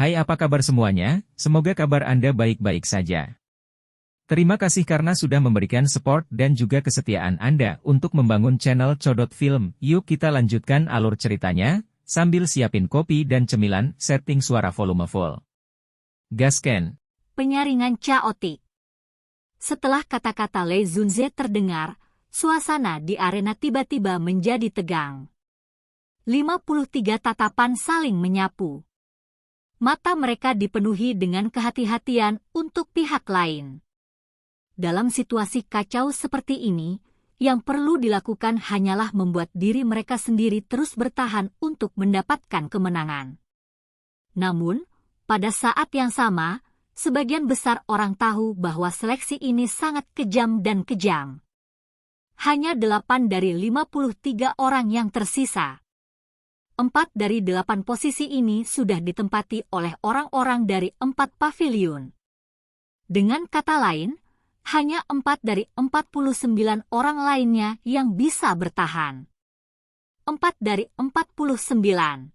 Hai, apa kabar semuanya? Semoga kabar Anda baik-baik saja. Terima kasih karena sudah memberikan support dan juga kesetiaan Anda untuk membangun channel Codot Film. Yuk kita lanjutkan alur ceritanya, sambil siapin kopi dan cemilan, setting suara volume full. Gasken. Penyaringan caotik. Setelah kata-kata Lei Zunze terdengar, suasana di arena tiba-tiba menjadi tegang. 53 tatapan saling menyapu. Mata mereka dipenuhi dengan kehati-hatian untuk pihak lain. Dalam situasi kacau seperti ini, yang perlu dilakukan hanyalah membuat diri mereka sendiri terus bertahan untuk mendapatkan kemenangan. Namun, pada saat yang sama, sebagian besar orang tahu bahwa seleksi ini sangat kejam dan kejam. Hanya 8 dari 53 orang yang tersisa. 4 dari 8 posisi ini sudah ditempati oleh orang-orang dari 4 pavilion. Dengan kata lain, hanya 4 dari 49 orang lainnya yang bisa bertahan. 4 dari 49.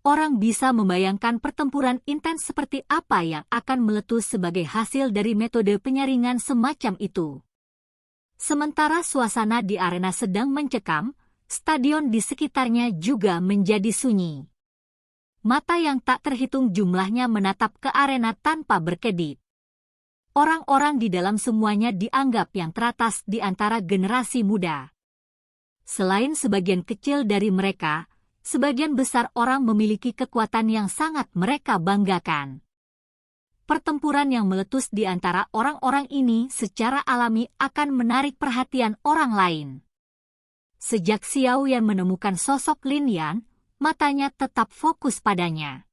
Orang bisa membayangkan pertempuran intens seperti apa yang akan meletus sebagai hasil dari metode penyaringan semacam itu. Sementara suasana di arena sedang mencekam, stadion di sekitarnya juga menjadi sunyi. Mata yang tak terhitung jumlahnya menatap ke arena tanpa berkedip. Orang-orang di dalam semuanya dianggap yang teratas di antara generasi muda. Selain sebagian kecil dari mereka, sebagian besar orang memiliki kekuatan yang sangat mereka banggakan. Pertempuran yang meletus di antara orang-orang ini secara alami akan menarik perhatian orang lain. Sejak Xiao Yan menemukan sosok Lin Yan, matanya tetap fokus padanya.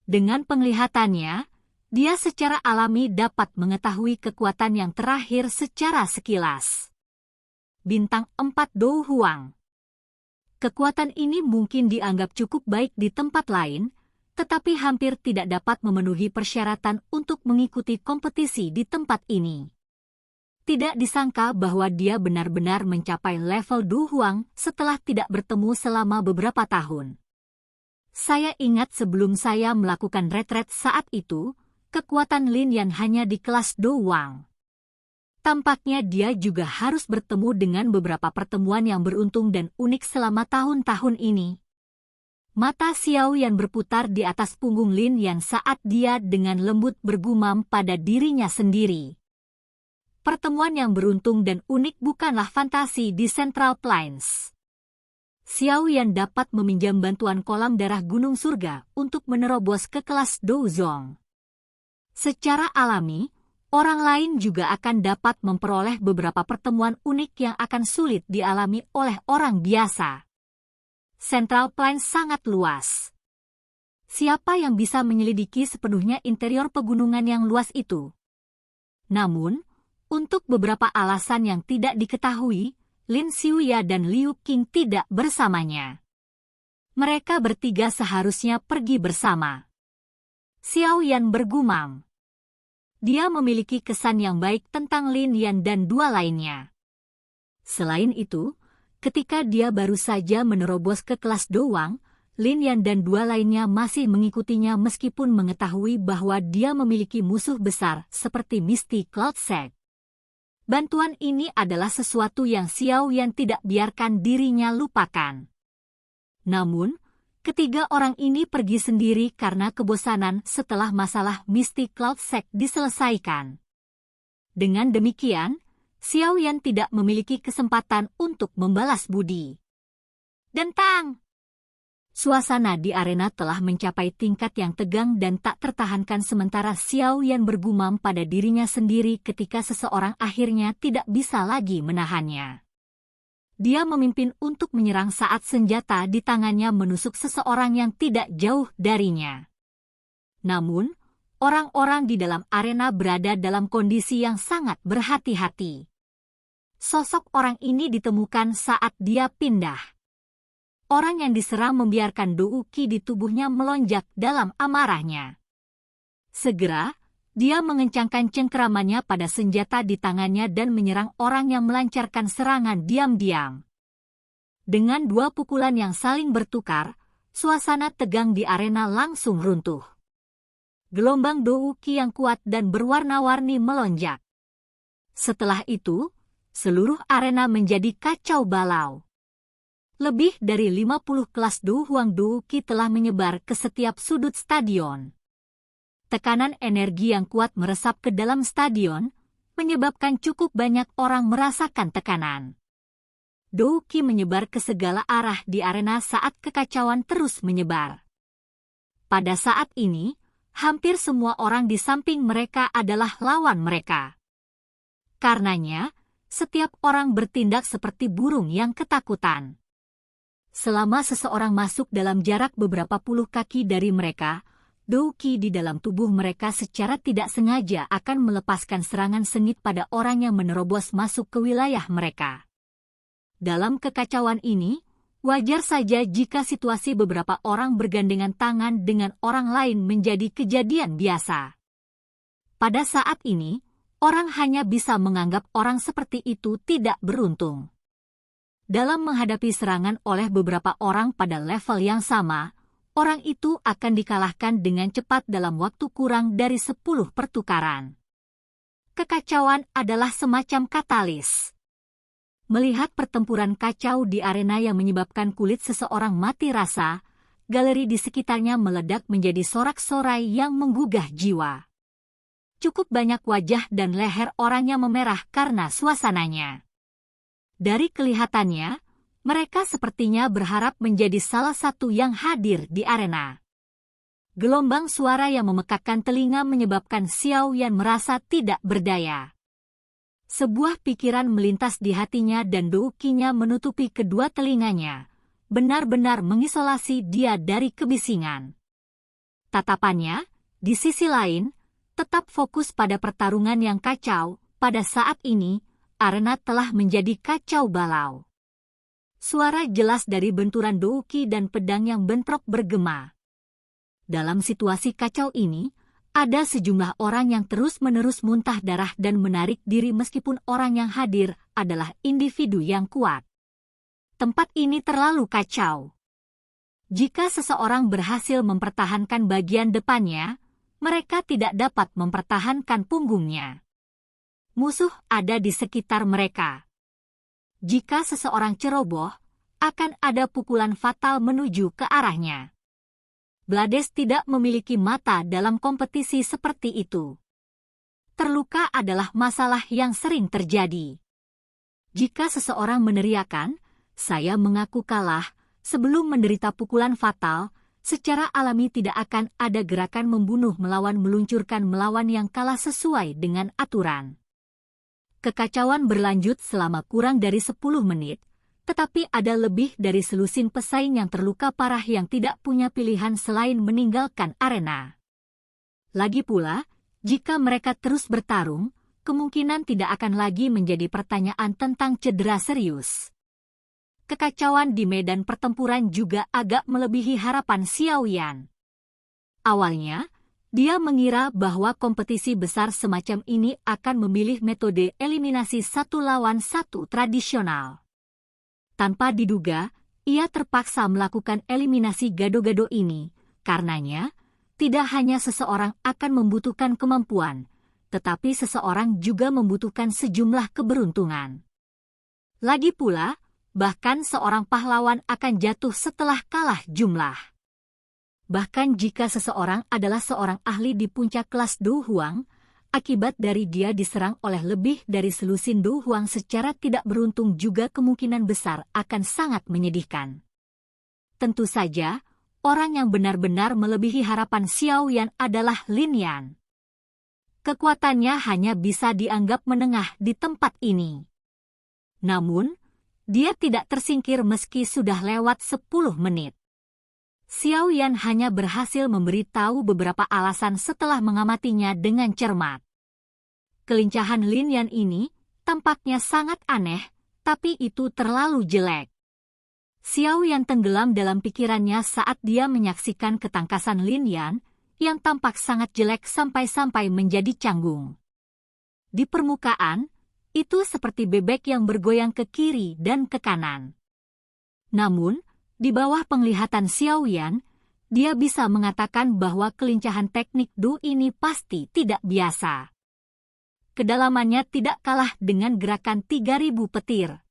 Dengan penglihatannya, dia secara alami dapat mengetahui kekuatan yang terakhir secara sekilas. Bintang 4 Dou Huang. Kekuatan ini mungkin dianggap cukup baik di tempat lain, tetapi hampir tidak dapat memenuhi persyaratan untuk mengikuti kompetisi di tempat ini. Tidak disangka bahwa dia benar-benar mencapai level Du Huang setelah tidak bertemu selama beberapa tahun. Saya ingat sebelum saya melakukan retret saat itu, kekuatan Lin Yan hanya di kelas Du Huang. Tampaknya dia juga harus bertemu dengan beberapa pertemuan yang beruntung dan unik selama tahun-tahun ini. Mata Xiao Yan berputar di atas punggung Lin Yan saat dia dengan lembut bergumam pada dirinya sendiri. Pertemuan yang beruntung dan unik bukanlah fantasi di Central Plains. Xiao Yan dapat meminjam bantuan kolam darah Gunung Surga untuk menerobos ke kelas Douzong. Secara alami, orang lain juga akan dapat memperoleh beberapa pertemuan unik yang akan sulit dialami oleh orang biasa. Central Plains sangat luas. Siapa yang bisa menyelidiki sepenuhnya interior pegunungan yang luas itu? Namun, untuk beberapa alasan yang tidak diketahui, Lin Xiuya dan Liu Qing tidak bersamanya. Mereka bertiga seharusnya pergi bersama. Xiao Yan bergumam. Dia memiliki kesan yang baik tentang Lin Yan dan dua lainnya. Selain itu, ketika dia baru saja menerobos ke kelas Douang, Lin Yan dan dua lainnya masih mengikutinya meskipun mengetahui bahwa dia memiliki musuh besar seperti Misty Cloud Sect. Bantuan ini adalah sesuatu yang Xiao Yan tidak biarkan dirinya lupakan. Namun, ketiga orang ini pergi sendiri karena kebosanan setelah masalah Misty Cloud Sect diselesaikan. Dengan demikian, Xiao Yan tidak memiliki kesempatan untuk membalas budi. Dentang! Suasana di arena telah mencapai tingkat yang tegang dan tak tertahankan sementara Xiao Yan bergumam pada dirinya sendiri ketika seseorang akhirnya tidak bisa lagi menahannya. Dia memimpin untuk menyerang saat senjata di tangannya menusuk seseorang yang tidak jauh darinya. Namun, orang-orang di dalam arena berada dalam kondisi yang sangat berhati-hati. Sosok orang ini ditemukan saat dia pindah. Orang yang diserang membiarkan Dou Qi di tubuhnya melonjak dalam amarahnya. Segera, dia mengencangkan cengkeramannya pada senjata di tangannya dan menyerang orang yang melancarkan serangan diam-diam. Dengan dua pukulan yang saling bertukar, suasana tegang di arena langsung runtuh. Gelombang Douki yang kuat dan berwarna-warni melonjak. Setelah itu, seluruh arena menjadi kacau balau. Lebih dari 50 kelas Douhuang Douki telah menyebar ke setiap sudut stadion. Tekanan energi yang kuat meresap ke dalam stadion, menyebabkan cukup banyak orang merasakan tekanan. Douki menyebar ke segala arah di arena saat kekacauan terus menyebar. Pada saat ini, hampir semua orang di samping mereka adalah lawan mereka. Karenanya, setiap orang bertindak seperti burung yang ketakutan. Selama seseorang masuk dalam jarak beberapa puluh kaki dari mereka, Douki di dalam tubuh mereka secara tidak sengaja akan melepaskan serangan sengit pada orang yang menerobos masuk ke wilayah mereka. Dalam kekacauan ini, wajar saja jika situasi beberapa orang bergandengan tangan dengan orang lain menjadi kejadian biasa. Pada saat ini, orang hanya bisa menganggap orang seperti itu tidak beruntung. Dalam menghadapi serangan oleh beberapa orang pada level yang sama, orang itu akan dikalahkan dengan cepat dalam waktu kurang dari 10 pertukaran. Kekacauan adalah semacam katalis. Melihat pertempuran kacau di arena yang menyebabkan kulit seseorang mati rasa, galeri di sekitarnya meledak menjadi sorak-sorai yang menggugah jiwa. Cukup banyak wajah dan leher orang yang memerah karena suasananya. Dari kelihatannya, mereka sepertinya berharap menjadi salah satu yang hadir di arena. Gelombang suara yang memekakkan telinga menyebabkan Xiao Yan merasa tidak berdaya. Sebuah pikiran melintas di hatinya dan Doukinya menutupi kedua telinganya, benar-benar mengisolasi dia dari kebisingan. Tatapannya, di sisi lain, tetap fokus pada pertarungan yang kacau. Pada saat ini, arena telah menjadi kacau balau. Suara jelas dari benturan Douki dan pedang yang bentrok bergema. Dalam situasi kacau ini, ada sejumlah orang yang terus-menerus muntah darah dan menarik diri meskipun orang yang hadir adalah individu yang kuat. Tempat ini terlalu kacau. Jika seseorang berhasil mempertahankan bagian depannya, mereka tidak dapat mempertahankan punggungnya. Musuh ada di sekitar mereka. Jika seseorang ceroboh, akan ada pukulan fatal menuju ke arahnya. Blades tidak memiliki mata dalam kompetisi seperti itu. Terluka adalah masalah yang sering terjadi. Jika seseorang meneriakkan, "Saya mengaku kalah," sebelum menderita pukulan fatal, secara alami tidak akan ada gerakan membunuh melawan meluncurkan melawan yang kalah sesuai dengan aturan. Kekacauan berlanjut selama kurang dari 10 menit, tetapi ada lebih dari selusin pesaing yang terluka parah yang tidak punya pilihan selain meninggalkan arena. Lagi pula, jika mereka terus bertarung, kemungkinan tidak akan lagi menjadi pertanyaan tentang cedera serius. Kekacauan di medan pertempuran juga agak melebihi harapan Xiao Yan. Awalnya, dia mengira bahwa kompetisi besar semacam ini akan memilih metode eliminasi 1 lawan 1 tradisional. Tanpa diduga, ia terpaksa melakukan eliminasi gado-gado ini, karenanya, tidak hanya seseorang akan membutuhkan kemampuan, tetapi seseorang juga membutuhkan sejumlah keberuntungan. Lagi pula, bahkan seorang pahlawan akan jatuh setelah kalah jumlah. Bahkan jika seseorang adalah seorang ahli di puncak kelas Douhuang, akibat dari dia diserang oleh lebih dari selusin Douhuang secara tidak beruntung juga kemungkinan besar akan sangat menyedihkan. Tentu saja, orang yang benar-benar melebihi harapan Xiao Yan adalah Lin Yan. Kekuatannya hanya bisa dianggap menengah di tempat ini. Namun, dia tidak tersingkir meski sudah lewat 10 menit. Xiao Yan hanya berhasil memberitahu beberapa alasan setelah mengamatinya dengan cermat. Kelincahan Lin Yan ini tampaknya sangat aneh, tapi itu terlalu jelek. Xiao Yan tenggelam dalam pikirannya saat dia menyaksikan ketangkasan Lin Yan yang tampak sangat jelek sampai-sampai menjadi canggung. Di permukaan, itu seperti bebek yang bergoyang ke kiri dan ke kanan. Namun, Di bawah penglihatan Xiao Yan, dia bisa mengatakan bahwa kelincahan teknik Du ini pasti tidak biasa. Kedalamannya tidak kalah dengan gerakan 3000 petir.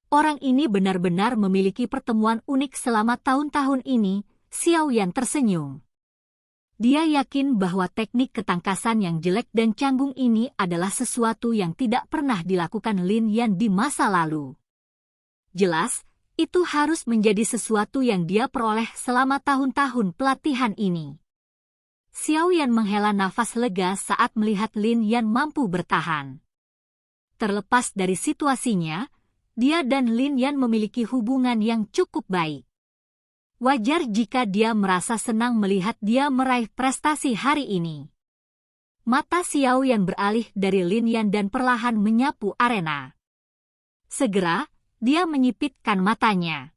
Orang ini benar-benar memiliki pertemuan unik selama tahun-tahun ini, Xiao Yan tersenyum. Dia yakin bahwa teknik ketangkasan yang jelek dan canggung ini adalah sesuatu yang tidak pernah dilakukan Lin Yan di masa lalu. Jelas, itu harus menjadi sesuatu yang dia peroleh selama tahun-tahun pelatihan ini. Xiao Yan menghela nafas lega saat melihat Lin Yan mampu bertahan. Terlepas dari situasinya, dia dan Lin Yan memiliki hubungan yang cukup baik. Wajar jika dia merasa senang melihat dia meraih prestasi hari ini. Mata Xiao Yan beralih dari Lin Yan dan perlahan menyapu arena. Segera, dia menyipitkan matanya.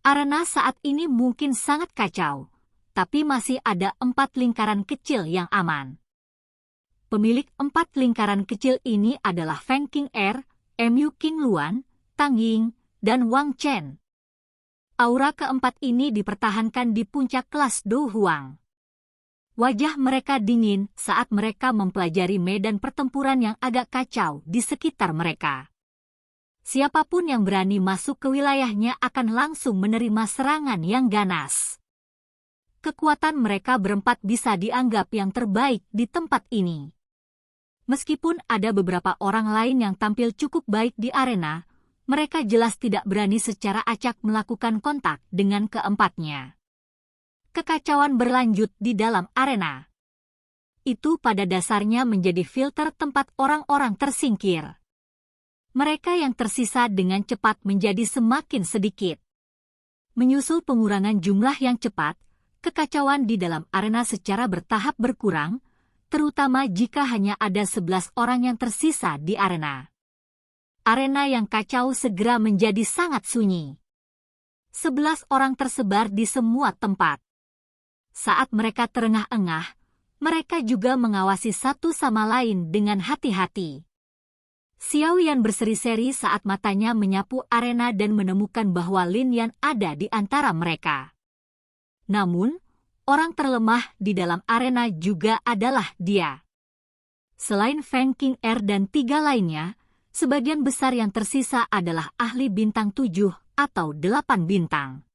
Arena saat ini mungkin sangat kacau, tapi masih ada 4 lingkaran kecil yang aman. Pemilik 4 lingkaran kecil ini adalah Feng King Er, Mu King Luan, Tang Ying, dan Wang Chen. Aura keempat ini dipertahankan di puncak kelas Do Huang. Wajah mereka dingin saat mereka mempelajari medan pertempuran yang agak kacau di sekitar mereka. Siapapun yang berani masuk ke wilayahnya akan langsung menerima serangan yang ganas. Kekuatan mereka berempat bisa dianggap yang terbaik di tempat ini. Meskipun ada beberapa orang lain yang tampil cukup baik di arena, mereka jelas tidak berani secara acak melakukan kontak dengan keempatnya. Kekacauan berlanjut di dalam arena. Itu pada dasarnya menjadi filter tempat orang-orang tersingkir. Mereka yang tersisa dengan cepat menjadi semakin sedikit. Menyusul pengurangan jumlah yang cepat, kekacauan di dalam arena secara bertahap berkurang, terutama jika hanya ada 11 orang yang tersisa di arena. Arena yang kacau segera menjadi sangat sunyi. 11 orang tersebar di semua tempat. Saat mereka terengah-engah, mereka juga mengawasi satu sama lain dengan hati-hati. Xiao Yan berseri-seri saat matanya menyapu arena dan menemukan bahwa Lin Yan ada di antara mereka. Namun, orang terlemah di dalam arena juga adalah dia. Selain Feng King Er dan 3 lainnya, sebagian besar yang tersisa adalah ahli bintang 7 atau 8 bintang.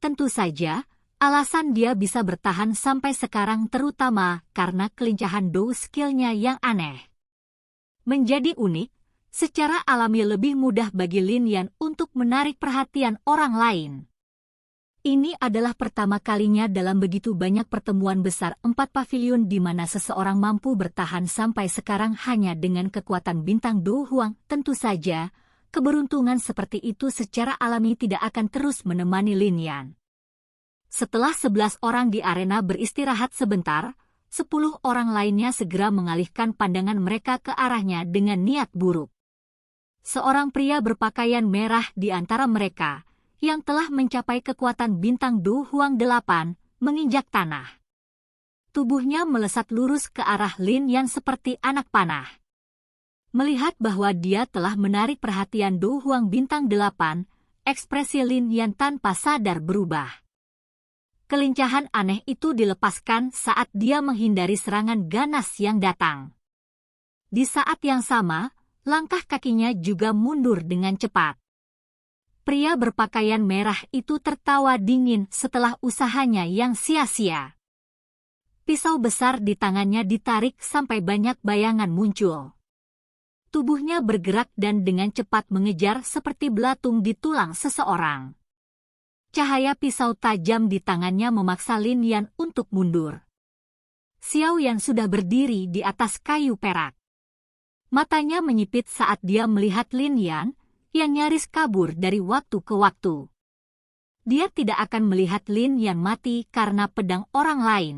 Tentu saja, alasan dia bisa bertahan sampai sekarang terutama karena kelincahan Do skill-nya yang aneh. Menjadi unik, secara alami lebih mudah bagi Lin Yan untuk menarik perhatian orang lain. Ini adalah pertama kalinya dalam begitu banyak pertemuan besar 4 pavilion di mana seseorang mampu bertahan sampai sekarang hanya dengan kekuatan bintang Do Huang. Tentu saja, keberuntungan seperti itu secara alami tidak akan terus menemani Lin Yan. Setelah 11 orang di arena beristirahat sebentar, 10 orang lainnya segera mengalihkan pandangan mereka ke arahnya dengan niat buruk. Seorang pria berpakaian merah di antara mereka, yang telah mencapai kekuatan bintang Do Huang 8, menginjak tanah. Tubuhnya melesat lurus ke arah Lin Yan seperti anak panah. Melihat bahwa dia telah menarik perhatian Do Huang bintang 8, ekspresi Lin Yan tanpa sadar berubah. Kelincahan aneh itu dilepaskan saat dia menghindari serangan ganas yang datang. Di saat yang sama, langkah kakinya juga mundur dengan cepat. Pria berpakaian merah itu tertawa dingin setelah usahanya yang sia-sia. Pisau besar di tangannya ditarik sampai banyak bayangan muncul. Tubuhnya bergerak dan dengan cepat mengejar seperti belatung di tulang seseorang. Cahaya pisau tajam di tangannya memaksa Lin Yan untuk mundur. Xiao Yan sudah berdiri di atas kayu perak. Matanya menyipit saat dia melihat Lin Yan, yang nyaris kabur dari waktu ke waktu. Dia tidak akan melihat Lin Yan mati karena pedang orang lain.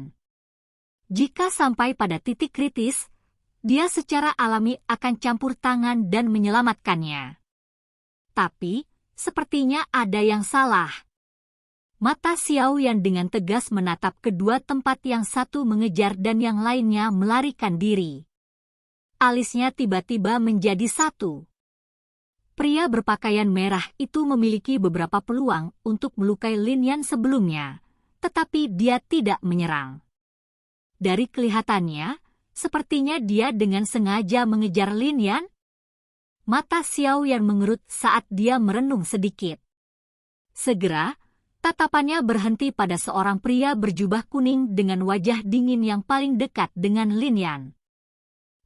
Jika sampai pada titik kritis, dia secara alami akan campur tangan dan menyelamatkannya. Tapi, sepertinya ada yang salah. Mata Xiao Yan dengan tegas menatap kedua tempat, yang satu mengejar dan yang lainnya melarikan diri. Alisnya tiba-tiba menjadi satu. Pria berpakaian merah itu memiliki beberapa peluang untuk melukai Lin Yan sebelumnya, tetapi dia tidak menyerang. Dari kelihatannya, sepertinya dia dengan sengaja mengejar Lin Yan. Mata Xiao Yan mengerut saat dia merenung sedikit. Segera, tatapannya berhenti pada seorang pria berjubah kuning dengan wajah dingin yang paling dekat dengan Lin Yan.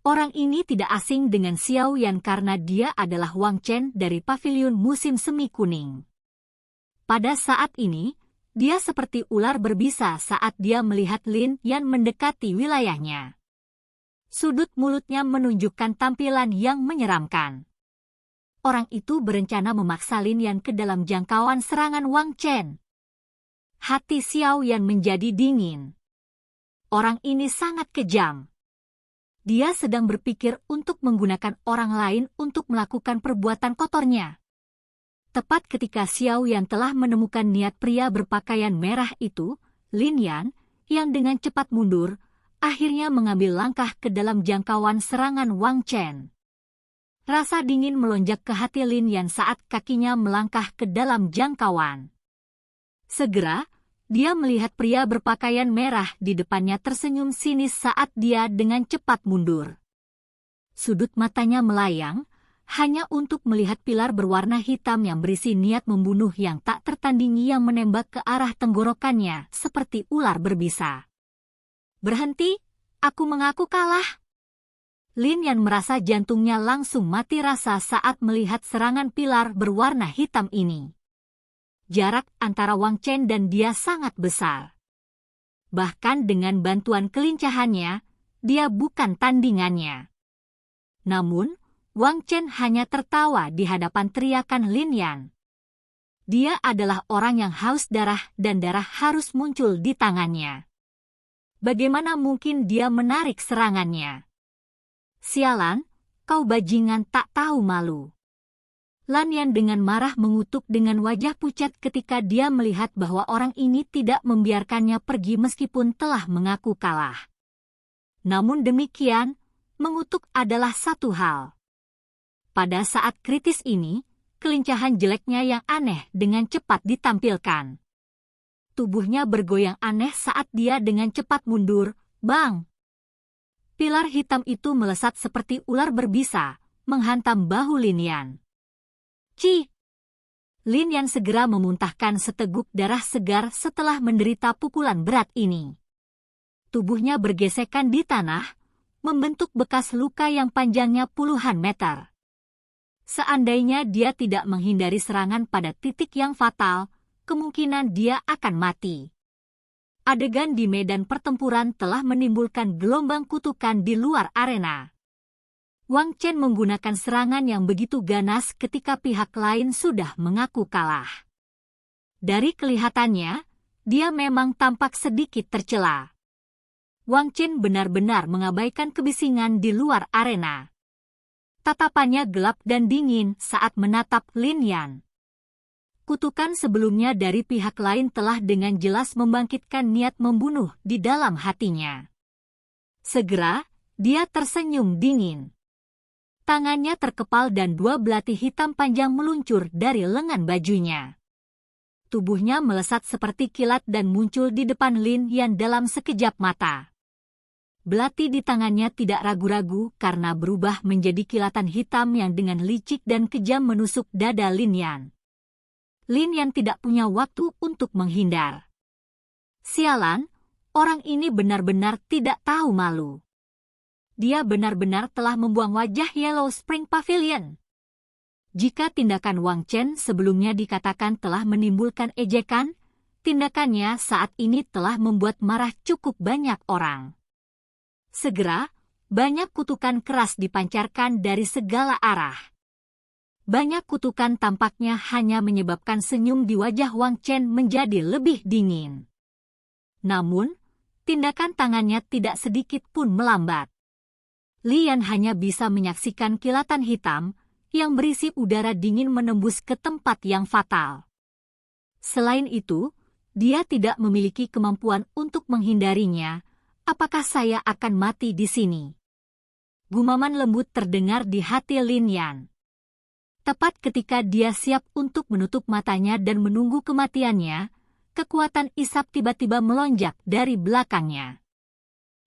Orang ini tidak asing dengan Xiao Yan karena dia adalah Wang Chen dari Paviliun Musim Semi Kuning. Pada saat ini, dia seperti ular berbisa saat dia melihat Lin Yan mendekati wilayahnya. Sudut mulutnya menunjukkan tampilan yang menyeramkan. Orang itu berencana memaksa Lin Yan ke dalam jangkauan serangan Wang Chen. Hati Xiao Yan menjadi dingin. Orang ini sangat kejam. Dia sedang berpikir untuk menggunakan orang lain untuk melakukan perbuatan kotornya. Tepat ketika Xiao Yan telah menemukan niat pria berpakaian merah itu, Lin Yan, yang dengan cepat mundur, akhirnya mengambil langkah ke dalam jangkauan serangan Wang Chen. Rasa dingin melonjak ke hati Lin Yan saat kakinya melangkah ke dalam jangkauan. Segera, dia melihat pria berpakaian merah di depannya tersenyum sinis saat dia dengan cepat mundur. Sudut matanya melayang, hanya untuk melihat pilar berwarna hitam yang berisi niat membunuh yang tak tertandingi yang menembak ke arah tenggorokannya seperti ular berbisa. Berhenti, aku mengaku kalah. Lin Yan merasa jantungnya langsung mati rasa saat melihat serangan pilar berwarna hitam ini. Jarak antara Wang Chen dan dia sangat besar. Bahkan dengan bantuan kelincahannya, dia bukan tandingannya. Namun, Wang Chen hanya tertawa di hadapan teriakan Lin Yan. Dia adalah orang yang haus darah dan darah harus muncul di tangannya. Bagaimana mungkin dia menarik serangannya? Sialan, kau bajingan tak tahu malu. Lan Yan dengan marah mengutuk dengan wajah pucat ketika dia melihat bahwa orang ini tidak membiarkannya pergi meskipun telah mengaku kalah. Namun demikian, mengutuk adalah satu hal. Pada saat kritis ini, kelincahan jeleknya yang aneh dengan cepat ditampilkan. Tubuhnya bergoyang aneh saat dia dengan cepat mundur, bang! Pilar hitam itu melesat seperti ular berbisa, menghantam bahu Lin Yan. Ci! Lin Yan segera memuntahkan seteguk darah segar setelah menderita pukulan berat ini. Tubuhnya bergesekan di tanah, membentuk bekas luka yang panjangnya puluhan meter. Seandainya dia tidak menghindari serangan pada titik yang fatal, kemungkinan dia akan mati. Adegan di medan pertempuran telah menimbulkan gelombang kutukan di luar arena. Wang Chen menggunakan serangan yang begitu ganas ketika pihak lain sudah mengaku kalah. Dari kelihatannya, dia memang tampak sedikit tercela. Wang Chen benar-benar mengabaikan kebisingan di luar arena. Tatapannya gelap dan dingin saat menatap Lin Yan. Kutukan sebelumnya dari pihak lain telah dengan jelas membangkitkan niat membunuh di dalam hatinya. Segera, dia tersenyum dingin. Tangannya terkepal dan dua belati hitam panjang meluncur dari lengan bajunya. Tubuhnya melesat seperti kilat dan muncul di depan Lin Yan dalam sekejap mata. Belati di tangannya tidak ragu-ragu karena berubah menjadi kilatan hitam yang dengan licik dan kejam menusuk dada Lin Yan. Lin Yan tidak punya waktu untuk menghindar. Sialan, orang ini benar-benar tidak tahu malu. Dia benar-benar telah membuang wajah Yellow Spring Pavilion. Jika tindakan Wang Chen sebelumnya dikatakan telah menimbulkan ejekan, tindakannya saat ini telah membuat marah cukup banyak orang. Segera, banyak kutukan keras dipancarkan dari segala arah. Banyak kutukan tampaknya hanya menyebabkan senyum di wajah Wang Chen menjadi lebih dingin. Namun, tindakan tangannya tidak sedikit pun melambat. Lian hanya bisa menyaksikan kilatan hitam yang berisi udara dingin menembus ke tempat yang fatal. Selain itu, dia tidak memiliki kemampuan untuk menghindarinya. Apakah saya akan mati di sini? Gumaman lembut terdengar di hati Lin Yan. Tepat ketika dia siap untuk menutup matanya dan menunggu kematiannya, kekuatan isap tiba-tiba melonjak dari belakangnya.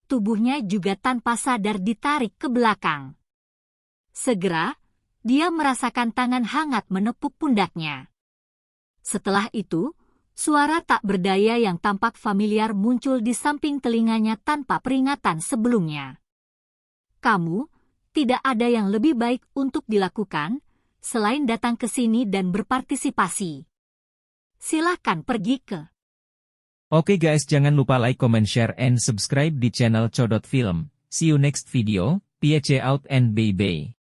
Tubuhnya juga tanpa sadar ditarik ke belakang. Segera, dia merasakan tangan hangat menepuk pundaknya. Setelah itu, suara tak berdaya yang tampak familiar muncul di samping telinganya tanpa peringatan sebelumnya. Kamu, tidak ada yang lebih baik untuk dilakukan, selain datang ke sini dan berpartisipasi. Silahkan pergi ke. Oke guys, jangan lupa like, comment, share, and subscribe di channel Codot Film. See you next video, peace out and bye-bye.